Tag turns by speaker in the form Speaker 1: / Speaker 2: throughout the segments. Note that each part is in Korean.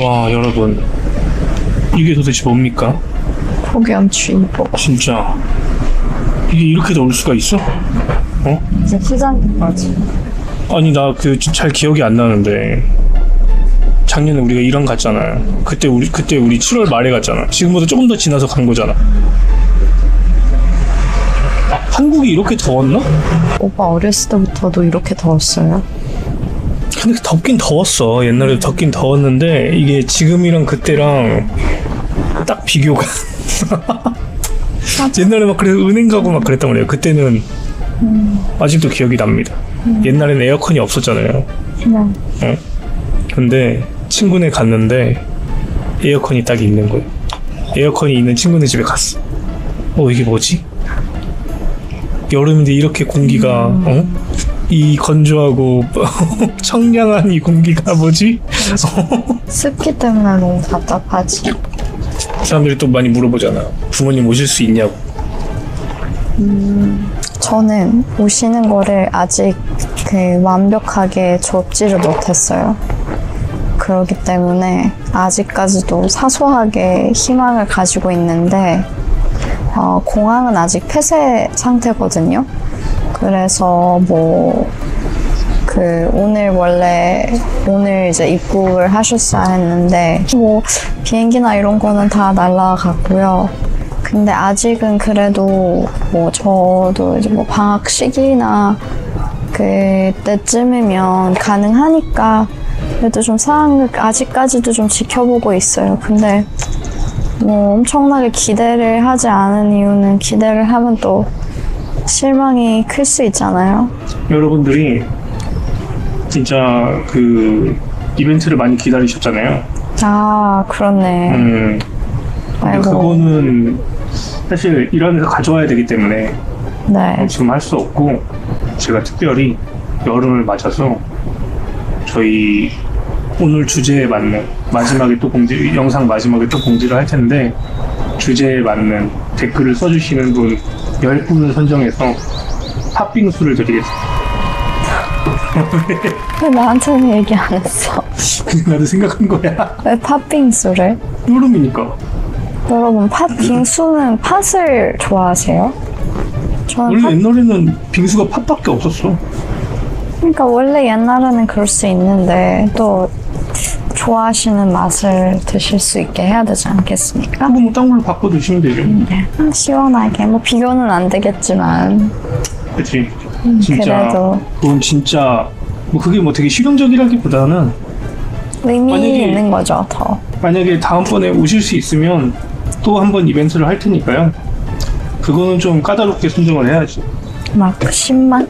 Speaker 1: 와, 여러분, 이게 도대체 뭡니까?
Speaker 2: 폭염주의보.
Speaker 1: 진짜 이게 이렇게 더울 수가 있어? 어?
Speaker 2: 이제 시장까지.
Speaker 1: 아니, 나 잘 기억이 안 나는데 작년에 우리가 이랑 갔잖아. 그때 우리 7월 말에 갔잖아. 지금보다 조금 더 지나서 간 거잖아. 한국이 이렇게 더웠나?
Speaker 2: 오빠 어렸을 때부터도 이렇게 더웠어요?
Speaker 1: 근데 덥긴 더웠어. 옛날에도 덥긴 더웠는데 이게 지금이랑 그때랑 딱 비교가. 옛날에 막 그래서 은행 가고 막 그랬단 말이에요. 그때는 아직도 기억이 납니다. 옛날엔 에어컨이 없었잖아요.
Speaker 2: 네.
Speaker 1: 어? 근데 친구네 갔는데 에어컨이 딱 있는 거예요. 에어컨이 있는 친구네 집에 갔어. 이게 뭐지? 여름인데 이렇게 공기가 이 건조하고 청량한 이 공기가 뭐지?
Speaker 2: 습기 때문에 너무 답답하지.
Speaker 1: 사람들이 또 많이 물어보잖아. 부모님 오실 수 있냐고.
Speaker 2: 저는 오시는 거를 아직 완벽하게 접지를 못했어요. 그렇기 때문에 아직까지도 사소하게 희망을 가지고 있는데 공항은 아직 폐쇄 상태거든요. 그래서 오늘 이제 입국을 하셨어야 했는데 비행기나 이런 거는 다 날라갔고요. 근데 아직은 그래도 저도 이제 방학 시기나 그때쯤이면 가능하니까 그래도 좀 상황을 아직까지도 좀 지켜보고 있어요. 근데 엄청나게 기대를 하지 않은 이유는 기대를 하면 또 실망이 클 수 있잖아요.
Speaker 1: 여러분들이 진짜 이벤트를 많이 기다리셨잖아요.
Speaker 2: 아, 그렇네.
Speaker 1: 근데 그거는 사실 이란에서 가져와야 되기 때문에
Speaker 2: 네.
Speaker 1: 지금 할 수 없고, 제가 특별히 여름을 맞아서 저희 오늘 주제에 맞는 마지막에 또 영상 마지막에 또 공지를 할 텐데, 주제에 맞는 댓글을 써주시는 분 10분을 선정해서 팥빙수를 드리겠습니다.
Speaker 2: 왜 나한테는 얘기 안 했어?
Speaker 1: 그냥 나도 생각한 거야.
Speaker 2: 왜 팥빙수를?
Speaker 1: 여름이니까.
Speaker 2: 여러분, 팥빙수는 팥을 좋아하세요? 저는
Speaker 1: 원래 옛날에는 빙수가 팥밖에 없었어.
Speaker 2: 그러니까 원래 옛날에는 그럴 수 있는데 또 좋아하시는 맛을 드실 수 있게 해야 되지 않겠습니까?
Speaker 1: 그거 딴 걸로 바꿔 드시면 되죠.
Speaker 2: 네. 시원하게. 비교는 안 되겠지만.
Speaker 1: 그치. 진짜.
Speaker 2: 그래도.
Speaker 1: 그건 진짜, 그게 되게 실용적이라기보다는
Speaker 2: 의미 있는 거죠, 더.
Speaker 1: 만약에 다음번에 오실 수 있으면 또 한 번 이벤트를 할 테니까요. 그거는 좀 까다롭게 선정을 해야지.
Speaker 2: 막 10만?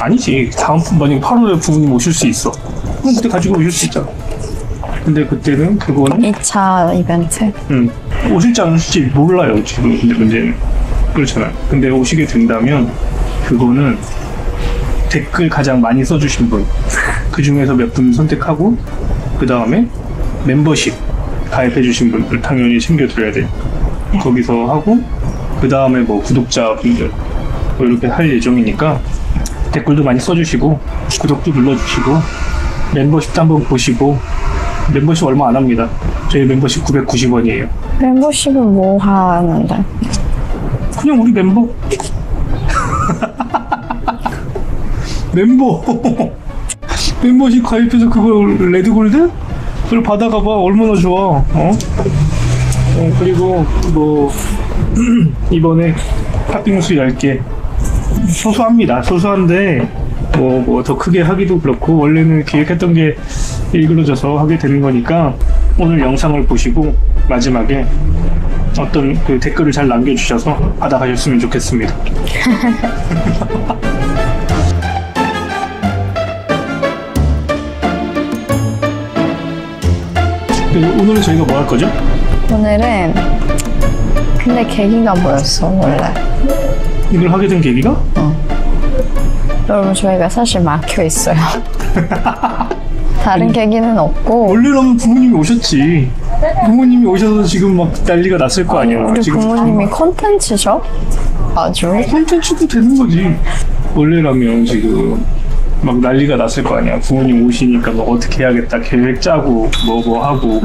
Speaker 1: 아니지. 만약에 8월에 부모님 오실 수 있어. 그럼 그때 가지고 오실 수 있잖아. 근데 그때는 그거는
Speaker 2: 2차 이벤트.
Speaker 1: 오실지 안 오실지 몰라요, 지금. 근데 문제는 그렇잖아. 근데 오시게 된다면 그거는 댓글 가장 많이 써주신 분, 그 중에서 몇 분 선택하고, 그 다음에 멤버십 가입해주신 분들 당연히 챙겨드려야 돼. 거기서 하고, 그 다음에 구독자분들 이렇게 할 예정이니까 댓글도 많이 써주시고, 구독도 눌러주시고, 멤버십도 한번 보시고. 멤버십 얼마 안 합니다. 저희 멤버십 990원이에요.
Speaker 2: 멤버십은 뭐 하는데?
Speaker 1: 그냥 우리 멤버. 멤버십 가입해서 그걸 레드골드? 그걸 받아가봐. 얼마나 좋아. 그리고 이번에 팥빙수 10개 소소합니다. 소소한데 더 크게 하기도 그렇고, 원래는 기획했던 게 일그러져서 하게 되는 거니까 오늘 영상을 보시고 마지막에 어떤 댓글을 잘 남겨주셔서 받아가셨으면 좋겠습니다. 오늘은 저희가 뭐 할 거죠?
Speaker 2: 오늘은 근데 계기가 뭐였어, 원래?
Speaker 1: 이걸 하게 된 계기가?
Speaker 2: 여러분, 저희가 사실 막혀 있어요. 다른 계기는 없고.
Speaker 1: 원래라면 부모님이 오셨지. 부모님이 오셔서 지금 막 난리가 났을 거 아니야.
Speaker 2: 우리
Speaker 1: 지금
Speaker 2: 부모님이 콘텐츠죠? 아주.
Speaker 1: 콘텐츠도 되는 거지. 원래라면 지금 막 난리가 났을 거 아니야. 부모님 오시니까 뭐 어떻게 해야겠다 계획 짜고 뭐 하고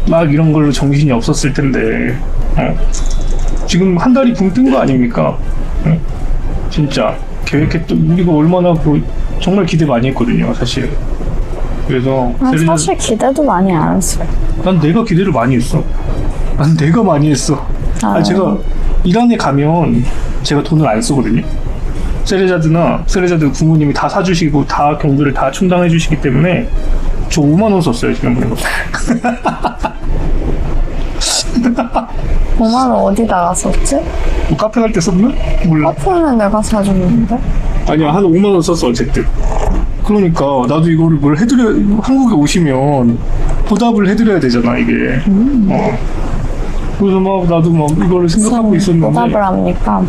Speaker 1: 막 이런 걸로 정신이 없었을 텐데 지금 한 달이 붕 뜬 거 아닙니까? 진짜 계획했던 우리가 얼마나 정말 기대 많이 했거든요, 사실. 그래서
Speaker 2: 사실 기대도 많이 안 했어요.
Speaker 1: 난 내가 기대를 많이 했어. 난 내가 많이 했어. 제가 이란에 가면 제가 돈을 안 쓰거든요. 세레자드 부모님이 다 사주시고 다 경비를 다 충당해 주시기 때문에 저 5만 원 썼어요, 지난번에.
Speaker 2: 5만 원 어디다가 썼지?
Speaker 1: 뭐 카페 갈 때 썼나? 몰라.
Speaker 2: 커피는 내가 사줬는데.
Speaker 1: 아니야, 한 5만 원 썼어, 어쨌든. 그러니까 나도 이거를 뭘 해드려, 한국에 오시면 보답을 해드려야 되잖아, 이게. 그래서 막 나도 막 이거를 생각하고 있었는데
Speaker 2: 보답을 합니까?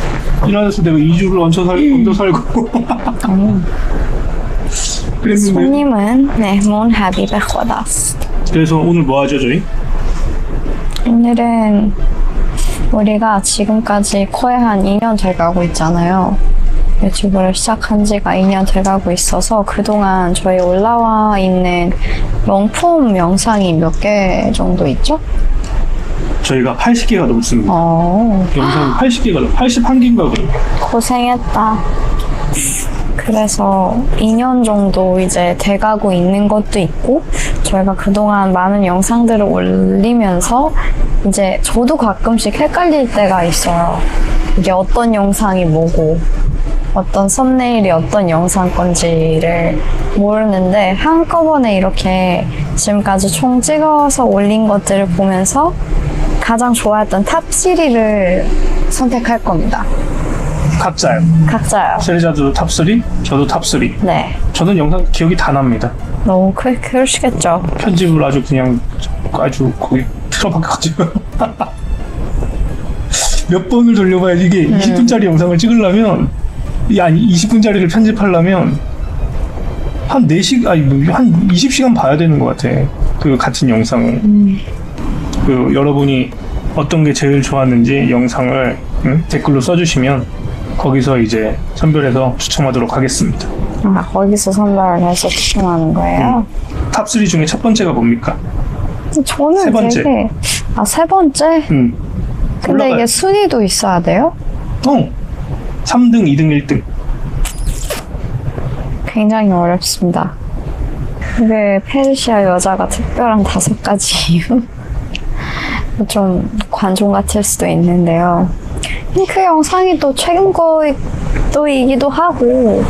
Speaker 1: 이란에서 내가 2주를 얹혀 살고 그랬는데.
Speaker 2: 손님은 네, 문하비베 khodas.
Speaker 1: 그래서 오늘 뭐 하죠, 저희?
Speaker 2: 오늘은 우리가 지금까지 거의 한 2년 돼가고 있잖아요. 유튜브를 시작한 지가 2년 돼가고 있어서 그동안 저희 올라와 있는 롱폼 영상이 몇 개 정도 있죠?
Speaker 1: 저희가 80개가 넘습니다. 영상 80개가 81개인가 그래요.
Speaker 2: 고생했다. 그래서 2년 정도 이제 돼가고 있는 것도 있고 저희가 그동안 많은 영상들을 올리면서 이제 저도 가끔씩 헷갈릴 때가 있어요. 이게 어떤 영상이 뭐고 어떤 썸네일이 어떤 영상 건지를 모르는데 한꺼번에 이렇게 지금까지 총 찍어서 올린 것들을 보면서 가장 좋아했던 탑 3를 선택할 겁니다.
Speaker 1: 각자요.
Speaker 2: 각자요.
Speaker 1: 세리자도 탑3, 저도 탑3.
Speaker 2: 네.
Speaker 1: 저는 영상 기억이 다 납니다.
Speaker 2: 그러시겠죠.
Speaker 1: 편집을 아주 거의 틀어박혀가지고 몇 번을 돌려봐야 이게 20분짜리 영상을 찍으려면 아니 20분짜리를 편집하려면 한 4시간 한 20시간 봐야 되는 것 같아. 그 같은 영상을. 여러분이 어떤 게 제일 좋았는지 영상을 댓글로 써주시면 거기서 이제 선별해서 추첨하도록 하겠습니다.
Speaker 2: 거기서 선별을 해서 추천하는 거예요?
Speaker 1: 탑3 중에 첫 번째가 뭡니까?
Speaker 2: 저는
Speaker 1: 세 번째.
Speaker 2: 되게 세 번째? 근데
Speaker 1: 올라가요.
Speaker 2: 이게 순위도 있어야 돼요?
Speaker 1: 3등, 2등, 1등.
Speaker 2: 굉장히 어렵습니다. 그게 페르시아 여자가 특별한 5가지 이유? 좀 관종 같을 수도 있는데요. 그 영상이 또 최근 거이기도 하고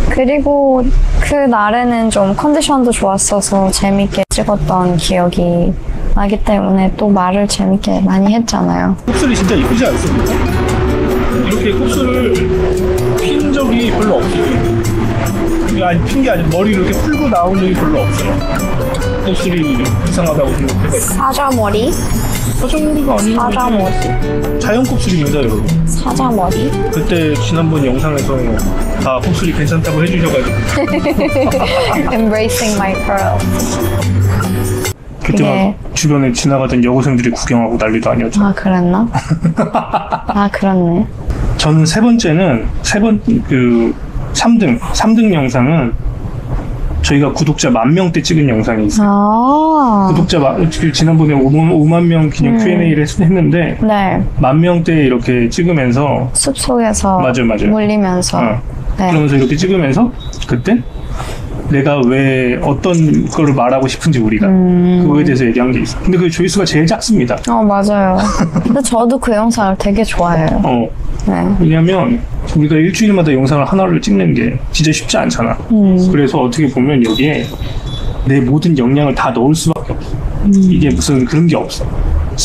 Speaker 2: 그리고 그 날에는 좀 컨디션도 좋았어서 재밌게 찍었던 기억이 나기 때문에 또 말을 재밌게 많이 했잖아요.
Speaker 1: 곱슬이 진짜 이쁘지 않습니까? 이렇게 곱슬을 핀 적이 별로 없어요. 아니 핀 게 아니라 머리를 이렇게 풀고 나온 적이 별로 없어요. 곱슬이 이상하다고 생각해요.
Speaker 2: 사자머리?
Speaker 1: 사자머리가 아니고
Speaker 2: 사자머리.
Speaker 1: 자연 곱슬입니다, 여러분.
Speaker 2: 사자머리?
Speaker 1: 그때 지난번 영상에서 다 곱슬이 괜찮다고 해주셔가지고
Speaker 2: Embracing my curls.
Speaker 1: 그때 막 주변에 지나가던 여고생들이 구경하고 난리도 아니었죠.
Speaker 2: 아, 그랬나? 아, 그렇네.
Speaker 1: 저는 세 번째는 3등 영상은 저희가 구독자 10,000대 찍은 영상이 있어요. 구독자 지난번에 5만 명 기념 Q&A를 했는데
Speaker 2: 네.
Speaker 1: 10,000대 이렇게 찍으면서
Speaker 2: 숲속에서
Speaker 1: 맞아요.
Speaker 2: 몰리면서 네.
Speaker 1: 그러면서 이렇게 찍으면서 그때 내가 왜 어떤 거를 말하고 싶은지 우리가 그거에 대해서 얘기한 게 있어. 근데 그 조회수가 제일 작습니다.
Speaker 2: 맞아요. 근데 저도 그 영상을 되게 좋아해요. 네.
Speaker 1: 왜냐면 우리가 일주일마다 영상을 하나를 찍는 게 진짜 쉽지 않잖아. 그래서 어떻게 보면 여기에 내 모든 역량을 다 넣을 수밖에 없어. 이게 무슨 그런 게 없어.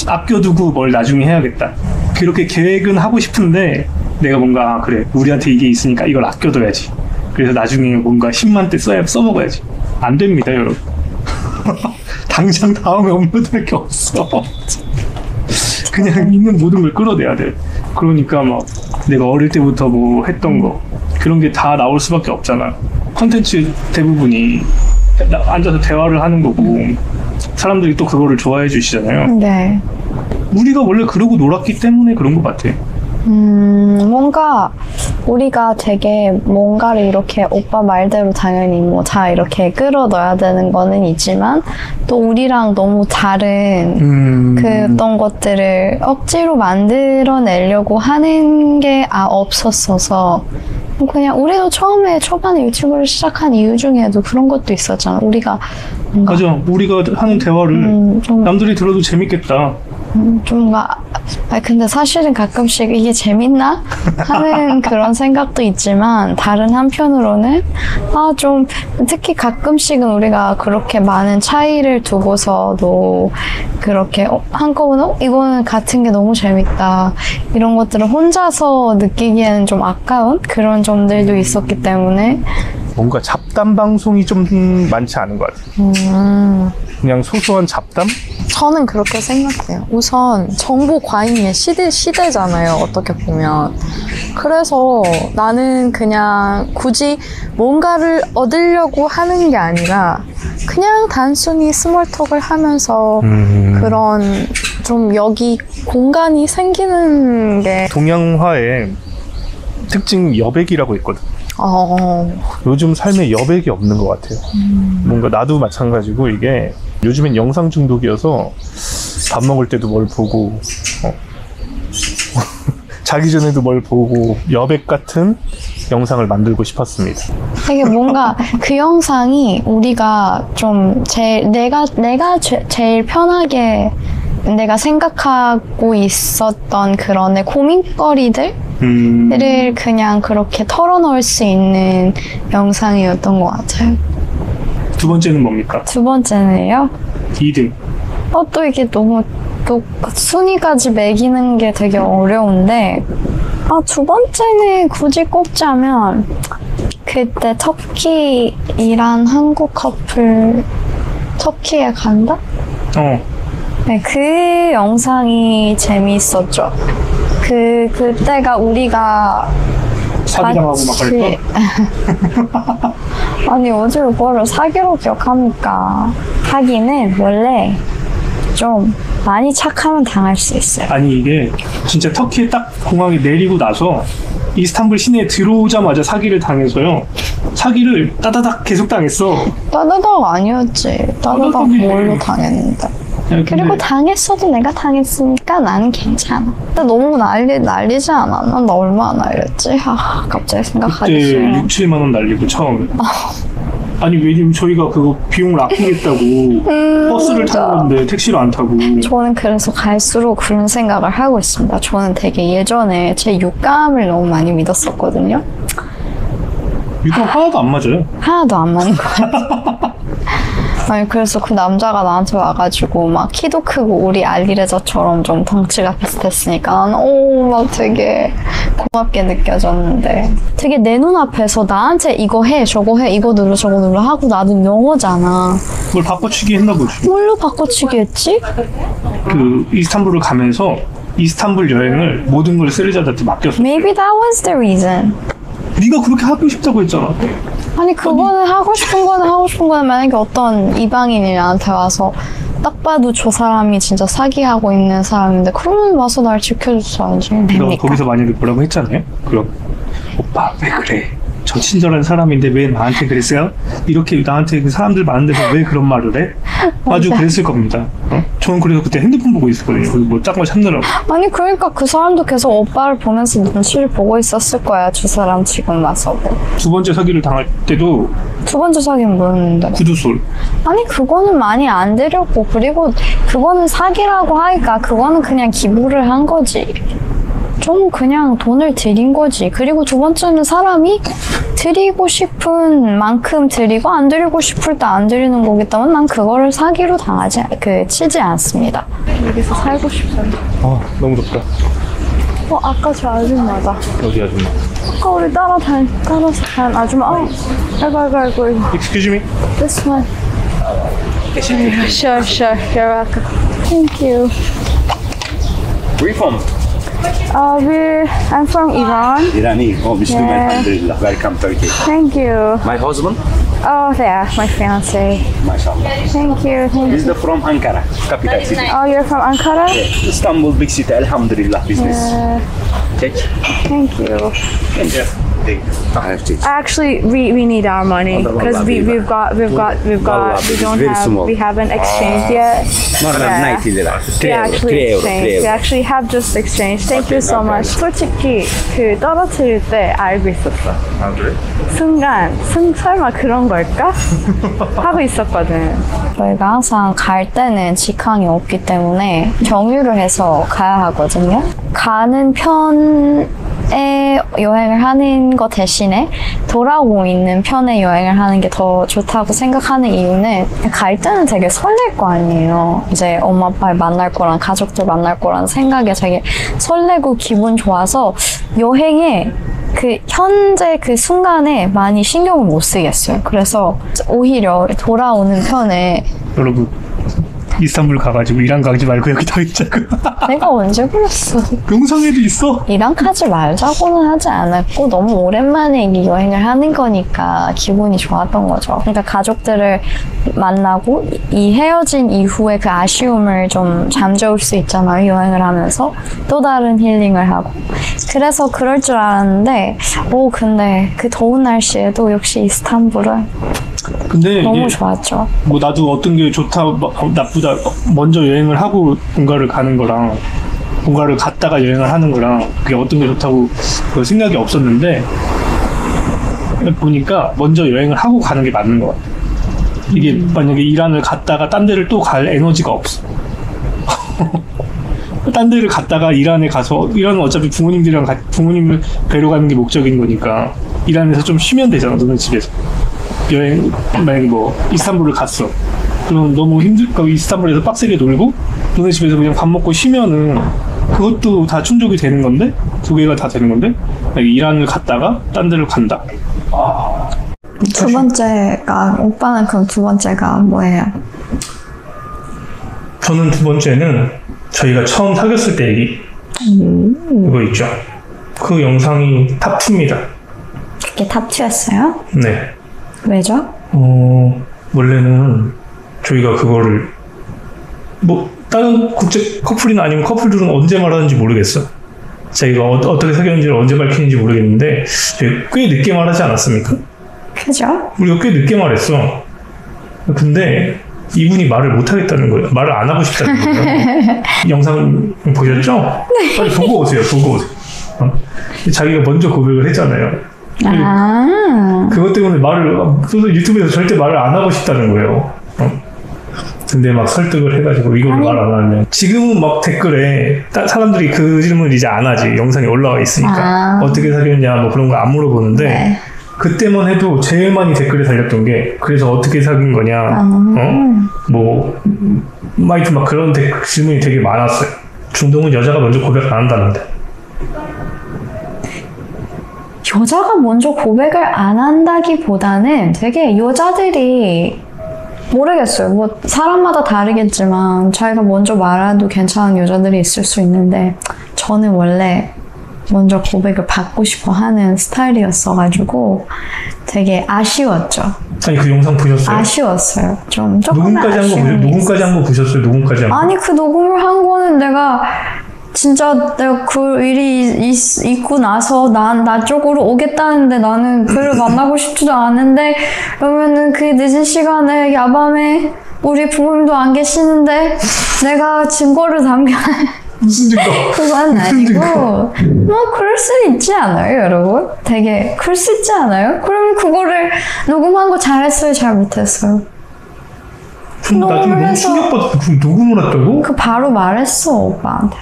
Speaker 1: 아껴두고 뭘 나중에 해야겠다. 그렇게 계획은 하고 싶은데 내가 뭔가 그래 우리한테 이게 있으니까 이걸 아껴둬야지. 그래서 나중에 뭔가 10만 대 써먹어야지. 안 됩니다, 여러분. 당장 다음에 업로드할 게 없어. 그냥 있는 모든 걸 끌어내야 돼. 그러니까 막 내가 어릴 때부터 뭐 했던 거 그런 게 다 나올 수밖에 없잖아. 컨텐츠 대부분이 앉아서 대화를 하는 거고 사람들이 또 그거를 좋아해 주시잖아요.
Speaker 2: 네.
Speaker 1: 우리가 원래 그러고 놀았기 때문에 그런 것 같아.
Speaker 2: 뭔가 우리가 되게 뭔가를 이렇게 오빠 말대로 당연히 뭐 다 이렇게 끌어넣어야 되는 거는 있지만 또 우리랑 너무 다른 그 어떤 것들을 억지로 만들어내려고 하는 게 없었어서 그냥 우리도 처음에 초반에 유튜브를 시작한 이유 중에도 그런 것도 있었잖아. 우리가 뭔가
Speaker 1: 맞아. 우리가 하는 대화를
Speaker 2: 좀
Speaker 1: 남들이 들어도 재밌겠다.
Speaker 2: 좀 근데 사실은 가끔씩 이게 재밌나? 하는 그런 생각도 있지만 다른 한편으로는 좀 특히 가끔씩은 우리가 그렇게 많은 차이를 두고서도 그렇게 한꺼번에 이거는 같은 게 너무 재밌다 이런 것들을 혼자서 느끼기에는 좀 아까운 그런 점들도 있었기 때문에
Speaker 1: 뭔가 잡담 방송이 좀 많지 않은 것 같아요. 그냥 소소한 잡담?
Speaker 2: 저는 그렇게 생각해요. 우선 정보 과잉의 시대잖아요. 어떻게 보면. 그래서 나는 그냥 굳이 뭔가를 얻으려고 하는 게 아니라 그냥 단순히 스몰톡을 하면서 그런 좀 여기 공간이 생기는 게
Speaker 1: 동양화의 특징 여백이라고 있거든. 요즘 삶에 여백이 없는 것 같아요. 뭔가 나도 마찬가지고 이게 요즘엔 영상 중독이어서 밥 먹을 때도 뭘 보고 자기 전에도 뭘 보고 여백 같은 영상을 만들고 싶었습니다.
Speaker 2: 되게 뭔가 그 영상이 우리가 좀 내가 제일 편하게 내가 생각하고 있었던 그런 내 고민거리들 를 그냥 그렇게 털어놓을 수 있는 영상이었던 것 같아요.
Speaker 1: 두 번째는 뭡니까?
Speaker 2: 두 번째는요?
Speaker 1: 2등.
Speaker 2: 또 이게 너무 또 순위까지 매기는 게 되게 어려운데 두 번째는 굳이 꼽자면 그때 터키 이란 한국 커플 터키에 간다? 네, 그 영상이 재미있었죠. 그때가 우리가
Speaker 1: 사기당하고 막 그랬던?
Speaker 2: 아니, 어제 그거를 사기로 기억합니까? 사기는 원래 좀 많이 착하면 당할 수 있어요.
Speaker 1: 아니, 이게 진짜 터키에 딱 공항에 내리고 나서 이스탄불 시내에 들어오자마자 사기를 당해서요. 사기를 따다닥 계속 당했어.
Speaker 2: 따다닥 아니었지. 따다닥 뭘로 당했는데. 그리고 당했어도 내가 당했으니까 나는 괜찮아. 근데 너무 날리지 않았나? 나 얼마나 날렸지? 갑자기 생각하기
Speaker 1: 그때
Speaker 2: 싫어.
Speaker 1: 6, 7만 원 날리고 처음에. 아니 왜냐면 저희가 그거 비용을 아끼겠다고 버스를 타는데 택시를 안 타고.
Speaker 2: 저는 그래서 갈수록 그런 생각을 하고 있습니다. 저는 되게 예전에 제 육감을 너무 많이 믿었었거든요.
Speaker 1: 육감 하나도 안 맞아요. 하나도
Speaker 2: 안 맞는 것 같아요. 아니 그래서 그 남자가 나한테 와가지고 막 키도 크고 우리 알리레저처럼 좀 덩치가 비슷했으니까 나는 막 되게 고맙게 느껴졌는데 되게 내 눈앞에서 나한테 이거 해 저거 해 이거 눌러 저거 눌러 하고 나도 영어잖아.
Speaker 1: 그걸 바꿔치기 했나 보지.
Speaker 2: 뭘로 바꿔치기 했지?
Speaker 1: 그 이스탄불을 가면서 이스탄불 여행을 모든 걸 세르자드한테 맡겼어.
Speaker 2: Maybe that was the reason.
Speaker 1: 네가 그렇게 하고 싶다고 했잖아.
Speaker 2: 아니 그거는 하고 싶은 거는 만약에 어떤 이방인이 나한테 와서 딱 봐도 저 사람이 진짜 사기하고 있는 사람인데 그러면 와서 날 지켜줬어야지.
Speaker 1: 너 거기서 만약에 뭐라고 했잖아요. 그럼 오빠 왜 그래? 저 친절한 사람인데 왜 나한테 그랬어요? 이렇게 나한테 사람들 많은 데서 왜 그런 말을 해? 아주 그랬을 겁니다. 저는 그래서 그때 핸드폰 보고 있었거든요. 뭐 딴 걸 찾느라고.
Speaker 2: 아니 그러니까 그 사람도 계속 오빠를 보면서 눈치를 보고 있었을 거야. 저 사람 지금 와서.
Speaker 1: 두 번째 사기를 당할 때도
Speaker 2: 두 번째 사기는 뭐였는데?
Speaker 1: 구두솔.
Speaker 2: 아니 그거는 많이 안 되려고 그리고 그거는 사기라고 하니까 그거는 그냥 기부를 한 거지. 좀 그냥 돈을 들인 거지. 그리고 두 번째는 사람이 드리고 싶은 만큼 드리고 안 드리고 싶을 때 안 드리는 거기 때문에 난 그거를 사기로 치지 않습니다. 여기서 살고 싶어요.
Speaker 1: 너무 덥다.
Speaker 2: 아까 저 아줌마다.
Speaker 1: 어디 아줌마?
Speaker 2: 아까 우리 따라서 간 아줌마. 아이고.
Speaker 1: Excuse me?
Speaker 2: This one. Sure. You're welcome. Thank you.
Speaker 3: Where are you from?
Speaker 2: I'm from Iran.
Speaker 3: Irani. Oh, Muslim,
Speaker 2: Yeah.
Speaker 3: alhamdulillah. Welcome, Turkey.
Speaker 2: Thank you.
Speaker 3: My husband?
Speaker 2: Oh, yeah, my fiance.
Speaker 3: MashaAllah.
Speaker 2: Thank you. Thank
Speaker 3: This
Speaker 2: you.
Speaker 3: is from Ankara, capital city.
Speaker 2: Oh, you're from Ankara?
Speaker 3: Istanbul, big city. Alhamdulillah, business. Check.
Speaker 2: Thank you.
Speaker 3: I have check.
Speaker 2: Actually, we need our money because we don't
Speaker 3: very
Speaker 2: have
Speaker 3: small.
Speaker 2: we haven't exchanged yet.
Speaker 3: No, no,
Speaker 2: Yeah.
Speaker 3: 90 lira.
Speaker 2: We
Speaker 3: 3 euro, 3
Speaker 2: actually
Speaker 3: euro, 3
Speaker 2: exchanged. We
Speaker 3: euro.
Speaker 2: actually have just exchanged. Thank you so
Speaker 3: no
Speaker 2: much. 솔직히 그 떨어뜨릴 때 알고 있었어.
Speaker 3: 아, 그래?
Speaker 2: 순간 설마 그런 걸까? 하고 있었거든. 저희가 항상 갈 때는 직항이 없기 때문에 경유를 해서 가야 하거든요. 가는 편에 여행을 하는 것 대신에 돌아오고 있는 편의 여행을 하는 게 더 좋다고 생각하는 이유는 갈 때는 되게 설렐 거 아니에요. 이제 엄마 아빠를 만날 거랑 가족들 만날 거란 생각에 되게 설레고 기분 좋아서 여행에 그 현재 그 순간에 많이 신경을 못 쓰겠어요. 그래서 오히려 돌아오는 편에
Speaker 1: 여러분 이스탄불 가가지고 이란 가지 말고 여기 더 있자고.
Speaker 2: 내가 언제 그랬어?
Speaker 1: 영상에도 있어.
Speaker 2: 이랑 가지 말자고는 하지 않았고 너무 오랜만에 이 여행을 하는 거니까 기분이 좋았던 거죠. 그러니까 가족들을 만나고 이 헤어진 이후에 그 아쉬움을 좀 잠재울 수 있잖아요. 여행을 하면서 또 다른 힐링을 하고. 그래서 그럴 줄 알았는데 근데 그 더운 날씨에도 역시 이스탄불은
Speaker 1: 근데
Speaker 2: 너무
Speaker 1: 이게
Speaker 2: 좋았죠.
Speaker 1: 뭐 나도 어떤 게 좋다 나쁘다 먼저 여행을 하고 뭔가를 가는 거랑 뭔가를 갔다가 여행을 하는 거랑 그게 어떤 게 좋다고 그 생각이 없었는데 보니까 먼저 여행을 하고 가는 게 맞는 것 같아. 이게 만약에 이란을 갔다가 딴 데를 또 갈 에너지가 없어. 딴 데를 갔다가 이란에 가서 이란은 어차피 부모님을 뵈러 가는 게 목적인 거니까 이란에서 좀 쉬면 되잖아. 너는 집에서 여행 만약에 뭐 이스탄불을 갔어. 그럼 너무 힘들까 이스탄불에서 빡세게 놀고 너네 집에서 그냥 밥 먹고 쉬면은 그것도 다 충족이 되는 건데 두 개가 다 되는 건데 이란을 갔다가 딴 데를 간다.
Speaker 2: 두 번째가 오빠는 그럼 두 번째가 뭐예요?
Speaker 1: 저는 두 번째는 저희가 처음 사귀었을 때 얘기 그거 있죠. 그 영상이 탑2입니다.
Speaker 2: 그게 탑2였어요?
Speaker 1: 네.
Speaker 2: 왜죠?
Speaker 1: 원래는 저희가 그거를 뭐 다른 국제 커플이나 아니면 커플들은 언제 말하는지 모르겠어. 저희가 어떻게 사귀었는지를 언제 밝히는지 모르겠는데 저희 꽤 늦게 말하지 않았습니까?
Speaker 2: 그죠?
Speaker 1: 우리가 꽤 늦게 말했어. 근데 이분이 말을 못 하겠다는 거예요. 말을 안 하고 싶다는 거예요. 영상 보셨죠? 네. 빨리 보고 오세요. 보고 오세요. 자기가 먼저 고백을 했잖아요. 그것 때문에 유튜브에서 절대 말을 안 하고 싶다는 거예요. 근데 막 설득을 해가지고 이걸 말 안 하면 지금은 막 댓글에 사람들이 그 질문 이제 안 하지. 영상이 올라와 있으니까 어떻게 사귀었냐 뭐 그런 거 안 물어보는데
Speaker 2: 네.
Speaker 1: 그때만 해도 제일 많이 댓글에 달렸던 게 그래서 어떻게 사귄 거냐 뭐 하여튼 막 그런 질문이 되게 많았어요. 중동은 여자가 먼저 고백 안 한다는데
Speaker 2: 여자가 먼저 고백을 안 한다기보다는 되게 여자들이 모르겠어요. 뭐 사람마다 다르겠지만 자기가 먼저 말해도 괜찮은 여자들이 있을 수 있는데 저는 원래 먼저 고백을 받고 싶어 하는 스타일이었어가지고 되게 아쉬웠죠.
Speaker 1: 아니 그 영상 보셨어요?
Speaker 2: 아쉬웠어요. 좀 조금
Speaker 1: 녹음까지 한 거 보셨어요? 녹음까지 한 거 보셨어요? 녹음까지 한 거?
Speaker 2: 아니 그 녹음을 한 거는 내가 그 일이 있고 나서 나 쪽으로 오겠다는데 나는 그를 만나고 싶지도 않은데 그러면은 그 늦은 시간에 야밤에 우리 부모님도 안 계시는데 내가 증거를 남겨야
Speaker 1: 무슨 증거?
Speaker 2: 그건 아니고 뭐 그럴 수 있지 않아요 여러분? 되게 그럴 수 있지 않아요? 그러면 그거를 녹음한 거 잘했어요 잘 못했어요?
Speaker 1: 나중에 너무 충격받았어. 그 녹음을 했다고?
Speaker 2: 그 바로 말했어 오빠한테.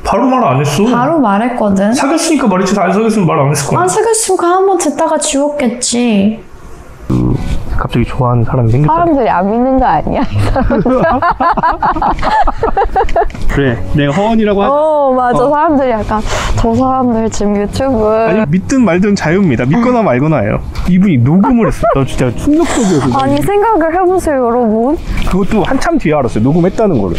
Speaker 1: 바로 말 안 했어.
Speaker 2: 바로 말했거든.
Speaker 1: 사귀었으니까 말했지. 안 사귀었으면 말 안 했을 거야.
Speaker 2: 안 사귀었으면 한번 듣다가 지웠겠지.
Speaker 1: 갑자기 좋아하는 사람이 생겼다.
Speaker 2: 사람들이 안 믿는 거 아니야?
Speaker 1: 그래, 내가 허언이라고 하지.
Speaker 2: 맞아. 사람들이 약간 저 사람들 지금 유튜브
Speaker 1: 아니 믿든 말든 자유입니다. 믿거나 말거나예요. 이분이 녹음을 했어. 나 진짜 충격적이었어.
Speaker 2: 아니 생각을 해보세요 여러분.
Speaker 1: 그것도 한참 뒤에 알았어요. 녹음했다는 거를.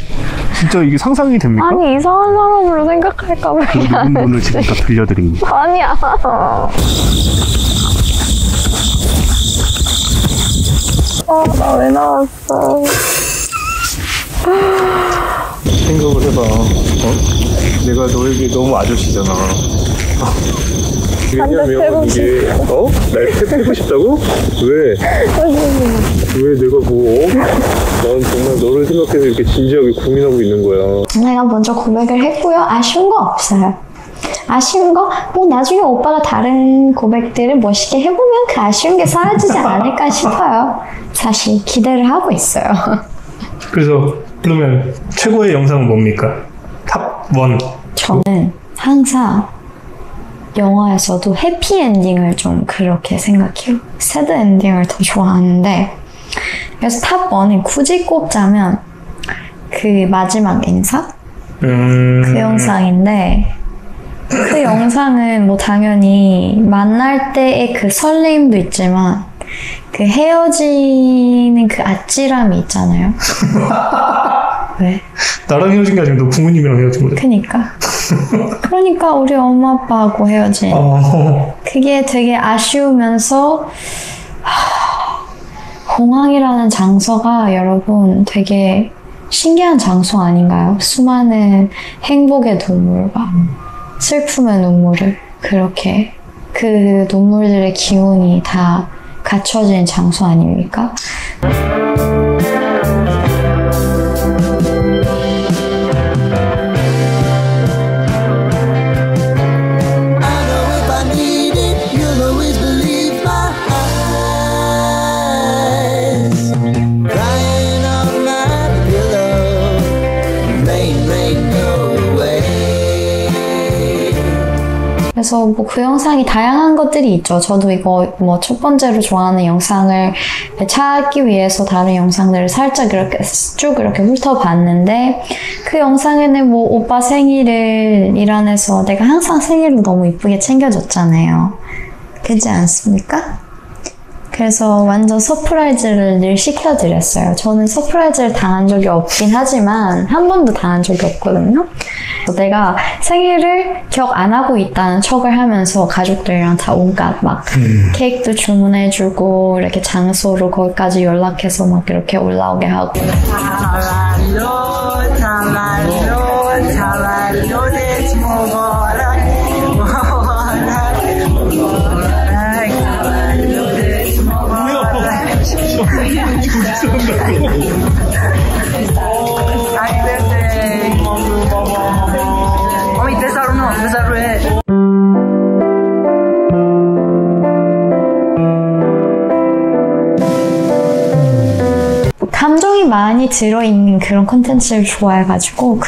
Speaker 1: 진짜 이게 상상이 됩니까?
Speaker 2: 아니 이상한 사람으로 생각할까봐
Speaker 1: 그 녹음본을 지금부터 들려드립니다.
Speaker 2: 아니야. 나 왜 나왔어?
Speaker 1: 생각을 해봐. 내가 너에게 너무 아저씨잖아. 왜냐면 이게 날 패고 싶다고? 왜? 왜 내가 난 정말 너를 생각해서 이렇게 진지하게 고민하고 있는 거야.
Speaker 2: 내가 먼저 고백을 했고요. 아쉬운 거 없어요. 아쉬운 거? 나중에 오빠가 다른 고백들을 멋있게 해보면 그 아쉬운 게 사라지지 않을까 싶어요. 사실 기대를 하고 있어요.
Speaker 1: 그래서 그러면 최고의 영상은 뭡니까? 탑 1.
Speaker 2: 저는 항상 영화에서도 해피엔딩을 좀 그렇게 생각해요. 새드 엔딩을 더 좋아하는데, 그래서 탑 1은 굳이 꼽자면 그 마지막 인사? 그 영상인데, 그 영상은 당연히 만날 때의 그 설레임도 있지만 그 헤어지는 그 아찔함이 있잖아요. 왜?
Speaker 1: 나랑 헤어진 게 아니라 너 부모님이랑 헤어진 거잖아. 그러니까 우리 엄마 아빠하고 헤어진 그게 되게 아쉬우면서 공항이라는 장소가 여러분 되게 신기한 장소 아닌가요? 수많은 행복의 눈물과 슬픔의 눈물을 그렇게 그 눈물들의 기운이 다 갖춰진 장소 아닙니까? 그래서 그 영상이 다양한 것들이 있죠. 저도 이거 첫 번째로 좋아하는 영상을 찾기 위해서 다른 영상들을 살짝 이렇게 쭉 이렇게 훑어봤는데, 그 영상에는 오빠 생일을 일환해서 내가 항상 생일을 너무 이쁘게 챙겨줬잖아요. 그렇지 않습니까? 그래서 완전 서프라이즈를 늘 시켜드렸어요. 저는 서프라이즈를 당한 적이 없긴 하지만 한 번도 당한 적이 없거든요. 내가 생일을 기억 안 하고 있다는 척을 하면서 가족들이랑 다 온갖 케이크도 주문해주고 이렇게 장소로 거기까지 연락해서 이렇게 올라오게 하고. 감정이 많이 들어있는 그런 콘텐츠를 좋아해가지고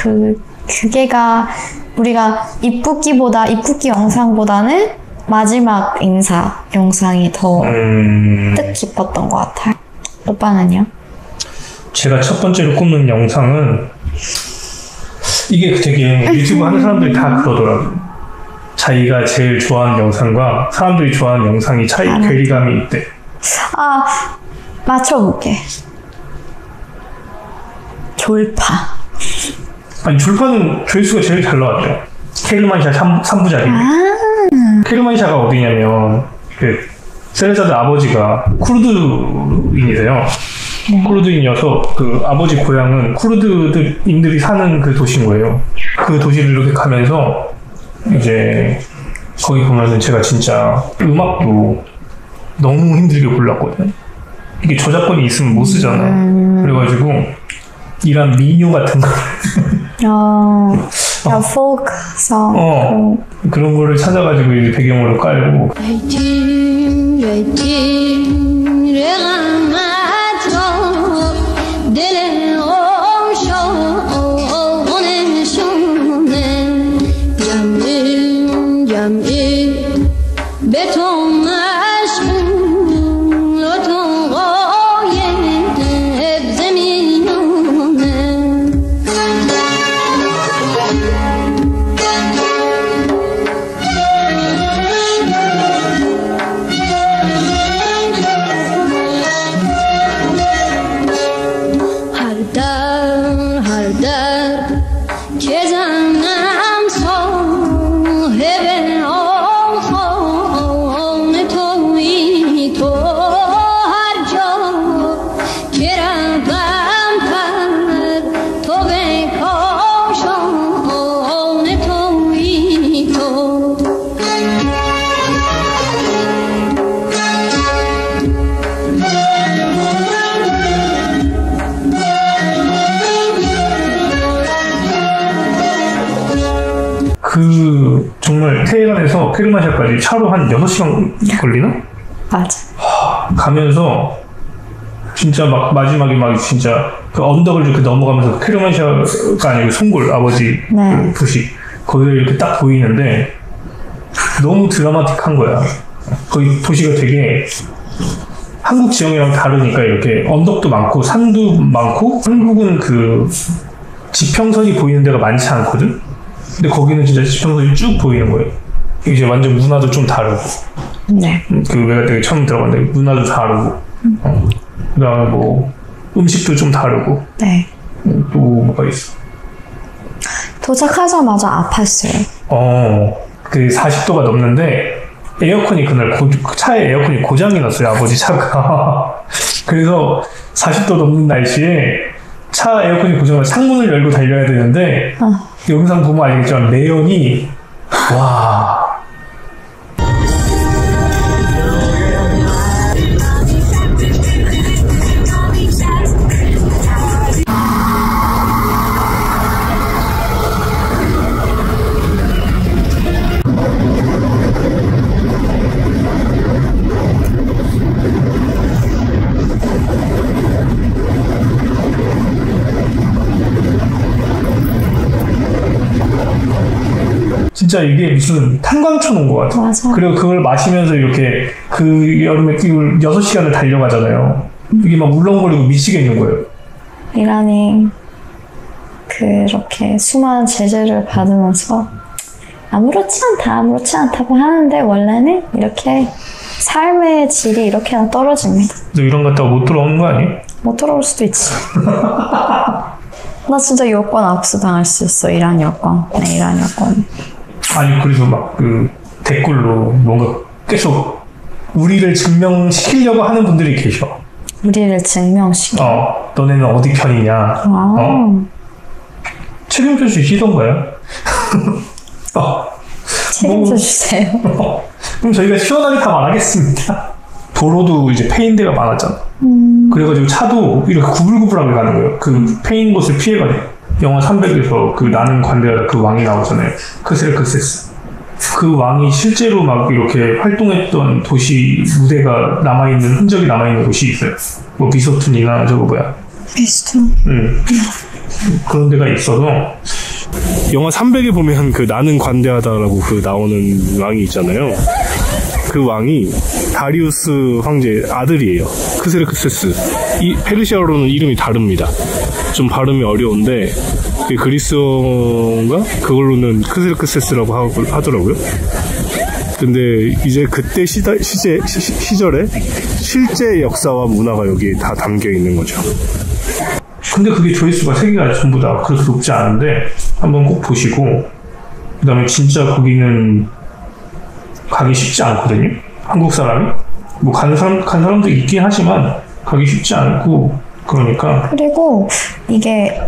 Speaker 1: 그게가 우리가 이쁘기 영상보다는 마지막 인사 영상이 더 뜻깊었던 것 같아요. 오빠는요? 제가 첫 번째로 꼽는 영상은 이게 되게 유튜브 하는 사람들이 다 그러더라고요. 자기가 제일 좋아하는 영상과 사람들이 좋아하는 영상이 괴리감이 있대.
Speaker 2: 맞춰볼게. 졸파.
Speaker 1: 아니, 졸파는 조회수가 제일 잘 나왔죠. 케르만샤 3부작인데. 케르만샤가 어디냐면 세레자드 아버지가 쿠르드인이래요. 네. 쿠르드인이어서 그 아버지 고향은 쿠르드인들이 사는 그 도시인 거예요. 그 도시를 이렇게 가면서 이제 거기 보면은 제가 진짜 음악도 너무 힘들게 골랐거든요. 이게 저작권이 있으면 못 쓰잖아. 그래가지고 이런 민요 같은 거 포크송 그런 거를 찾아가지고 이제 배경으로 깔고 정말 테헤란에서 케르만샤까지 차로 한 6시간 걸리나?
Speaker 2: 맞아.
Speaker 1: 가면서 진짜 막 마지막에 막 진짜 그 언덕을 이렇게 넘어가면서 케르만샤가 아니고 송골 아버지
Speaker 2: 네.
Speaker 1: 그 도시 거기가 이렇게 딱 보이는데 너무 드라마틱한 거야. 거기 도시가 되게 한국 지형이랑 다르니까 이렇게 언덕도 많고 산도 많고 한국은 그 지평선이 보이는 데가 많지 않거든? 근데 거기는 진짜 지평선이 쭉 보이는 거예요. 이제 완전 문화도 좀 다르고
Speaker 2: 네.
Speaker 1: 그 외가 되게 처음 들어갔는데 문화도 다르고 그 다음에 뭐 음식도 좀 다르고
Speaker 2: 네.
Speaker 1: 또 뭐가 있어?
Speaker 2: 도착하자마자 아팠어요.
Speaker 1: 그 40도가 넘는데 에어컨이 그날 차에 에어컨이 고장이 났어요. 아버지 차가. 그래서 40도 넘는 날씨에 차 에어컨이 고장나서 창문을 열고 달려야 되는데 영상 보면 알겠지만 매연이 와. 진짜 이게 무슨 탄광촌 온 것 같아.
Speaker 2: 맞아.
Speaker 1: 그리고 그걸 마시면서 이렇게 그 여름에 이걸 6시간을 달려가잖아요. 이게 막 울렁거리고 미치겠는 거예요.
Speaker 2: 이란이 그렇게 수많은 제재를 받으면서 아무렇지 않다고 하는데 원래는 이렇게 삶의 질이 이렇게나 떨어집니다.
Speaker 1: 너 이런 거 갖다가 못 돌아오는 거 아니에요?
Speaker 2: 못 들어올 수도 있지. 나 진짜 여권 압수당할 수 있어. 이란 여권. 네, 이란 여권.
Speaker 1: 아니 그래서 막 그 댓글로 뭔가 계속 우리를 증명시키려고 하는 분들이 계셔.
Speaker 2: 우리를 증명시켜.
Speaker 1: 너네는 어디 편이냐. 책임져 주시던가요?
Speaker 2: 책임져 주세요.
Speaker 1: 그럼 저희가 시원하게 다 말하겠습니다. 도로도 이제 페인 데가 많았잖아. 그래가지고 차도 이렇게 구불구불하게 가는 거예요. 그 페인 곳을 피해가지고. 영화 300에서 그 나는 관대하다 그 왕이 나오잖아요. 크세르크세스. 그 왕이 실제로 막 이렇게 활동했던 도시 무대가 남아있는, 흔적이 남아있는 곳이 있어요. 뭐 비소툰이나 저거 뭐야.
Speaker 2: 비스툰.
Speaker 1: 그런 데가 있어서.
Speaker 4: 영화 300에 보면 그 나는 관대하다라고 그 나오는 왕이 있잖아요. 그 왕이 다리우스 황제 아들이에요. 크세르크세스. 이 페르시아어로는 이름이 다릅니다. 좀 발음이 어려운데 그 그리스어인가 그걸로는 크세르크세스라고 하더라고요. 근데 이제 그때 시절에 실제 역사와 문화가 여기에 다 담겨 있는 거죠.
Speaker 1: 근데 그게 조회수가 세계가 전부 다 그렇게 높지 않은데 한번 꼭 보시고 그 다음에 진짜 거기는 가기 쉽지 않거든요. 한국 사람이 뭐 간 사람도 있긴 하지만 가기 쉽지 않고 그러니까.
Speaker 2: 그리고 이게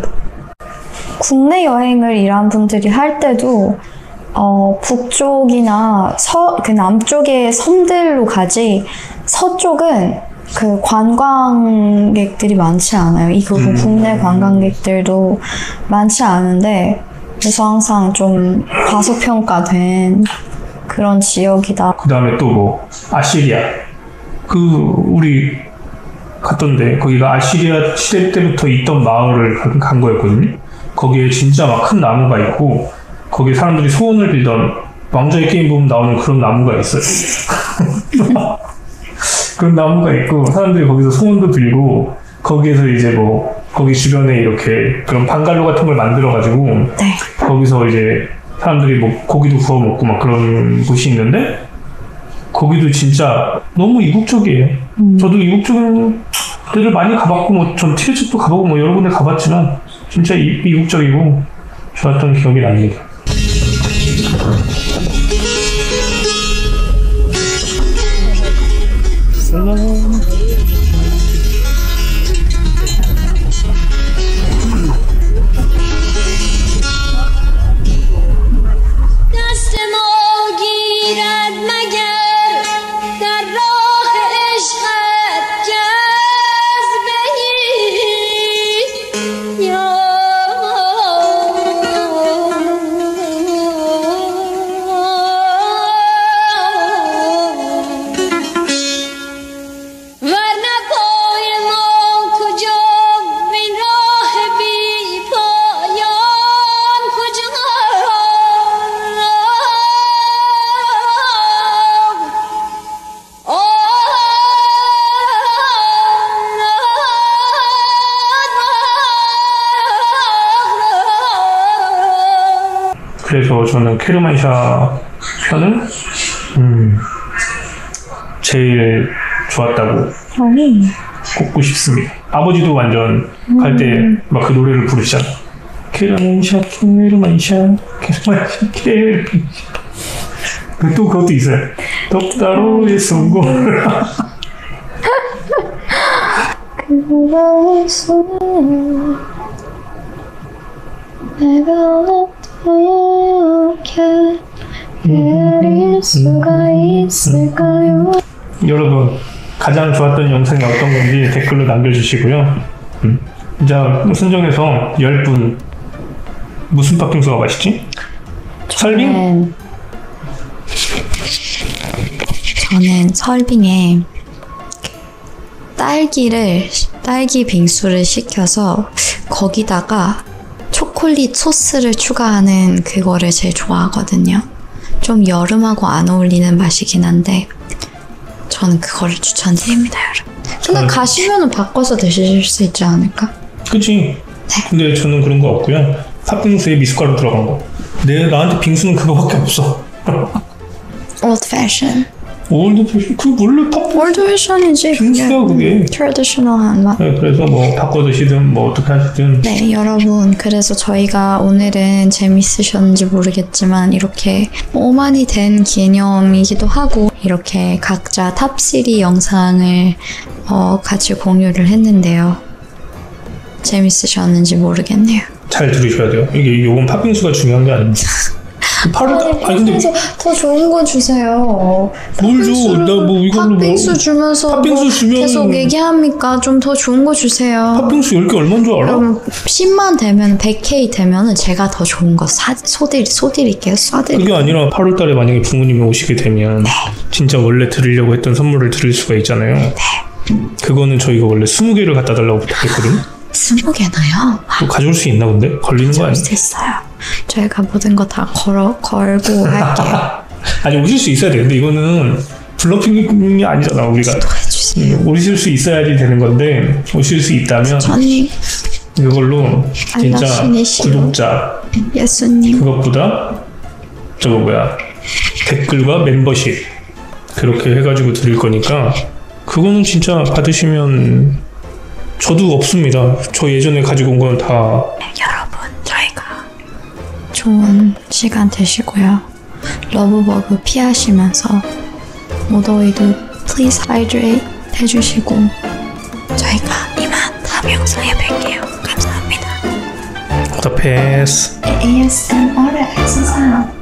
Speaker 2: 국내 여행을 이란 분들이 할 때도 북쪽이나 그 남쪽의 섬들로 가지 서쪽은 그 관광객들이 많지 않아요. 그리고 국내 관광객들도 많지 않은데 그래서 항상 좀 과소평가된 그런 지역이다.
Speaker 1: 그 다음에 또 뭐 아시리아 우리 갔던데 거기가 아시리아 시대 때부터 있던 마을을 간 거였거든요. 거기에 진짜 막 큰 나무가 있고 거기에 사람들이 소원을 빌던 왕좌의 게임 보면 나오는 그런 나무가 있어요. 그런 나무가 있고 사람들이 거기서 소원도 빌고 거기에서 이제 뭐 거기 주변에 이렇게 그런 방갈로 같은 걸 만들어가지고
Speaker 2: 네.
Speaker 1: 거기서 이제 사람들이 뭐 고기도 구워 먹고 막 그런 곳이 있는데 거기도 진짜 너무 이국적이에요. 저도 이국적인 데를 많이 가봤고 뭐 전 티르츠도 가보고 뭐 여러 군데 가봤지만 진짜 이국적이고 좋았던 기억이 납니다. 그래서 저는 케르만샤 편을 제일 좋았다고 꼽고 싶습니다. 아버지도 완전 갈 때 막 그 노래를 부르시잖아. 케르만샤 케르만샤 케르만샤 케르만샤. 또 그것도 있어요. 덕다로의 성공.
Speaker 2: 그거의 손에 내가 어떻게 그릴 수가 있을까요?
Speaker 1: 여러분 가장 좋았던 영상이 어떤 건지 댓글로 남겨주시고요. 자, 선정해서 10분 무슨 팥빙수가 맛있지? 설빙?
Speaker 2: 저는 설빙에 딸기 빙수를 시켜서 거기다가 초콜릿 소스를 추가하는 그거를 제일 좋아하거든요. 좀 여름하고 안 어울리는 맛이긴 한데 저는 그거를 추천드립니다, 여러분. 근데 가시면은 바꿔서 드실 수 있지 않을까?
Speaker 1: 그치? 근데 저는 그런 거 없고요. 팥빙수에 미숫가루 들어간 거. 나한테 빙수는 그거밖에 없어.
Speaker 2: Old fashion.
Speaker 1: 올드 패션? 그 원래 팥빙수
Speaker 2: Old fashion이지.
Speaker 1: 빙수야 그게.
Speaker 2: 트래디셔널한 맛.
Speaker 1: 네, 그래서 뭐 바꿔 드시든 뭐 어떻게 하시든.
Speaker 2: 네, 여러분. 그래서 저희가 오늘은 재밌으셨는지 모르겠지만 이렇게 5만이 된 기념이기도 하고 이렇게 각자 탑3 영상을 같이 공유를 했는데요. 재밌으셨는지 모르겠네요.
Speaker 1: 잘 들으셔야 돼요. 요건 팥빙수가 중요한 게 아닙니다. 아니 근데
Speaker 2: 더 좋은 거 주세요.
Speaker 1: 뭘 줘? 나 뭐 이걸로
Speaker 2: 팥빙수 주면서
Speaker 1: 팥빙수 주면
Speaker 2: 계속 얘기합니까? 좀 더 좋은 거 주세요.
Speaker 1: 팥빙수 10개 얼마인 줄 알아?
Speaker 2: 그럼 10만 되면 100K 되면은 제가 더 좋은 거 쏘드릴게요.
Speaker 1: 그게 아니라 8월 달에 만약에 부모님이 오시게 되면 진짜 원래 드리려고 했던 선물을 드릴 수가 있잖아요. 그거는 저희가 원래 20개를 갖다 달라고 부탁했거든요.
Speaker 2: 20개나요?
Speaker 1: 또 가져올 수 있나 본데? 걸리는 거 아니야?
Speaker 2: 됐어요. 저희가 모든 거 다 걸고 할게요.
Speaker 1: 아니 오실 수 있어야 돼. 근데 이거는 블러핑이 아니잖아. 우리가
Speaker 2: 해주세요.
Speaker 1: 오실 수 있어야지 되는 건데 오실 수 있다면
Speaker 2: 전이
Speaker 1: 이걸로 진짜
Speaker 2: 알라신이시여.
Speaker 1: 구독자
Speaker 2: 예수님.
Speaker 1: 그것보다 저거 뭐야 댓글과 멤버십 그렇게 해가지고 드릴 거니까 그거는 진짜 받으시면 저도 없습니다. 저 예전에 가지고 온 거는 다.
Speaker 2: 여러분, 저희가 좋은 시간 되시고요. 러브버그 피하시면서 무더위도 please hydrate 해주시고 저희가 이만 다음 영상에 뵐게요. 감사합니다.
Speaker 1: 오다 패스.
Speaker 2: ASMR의 세상.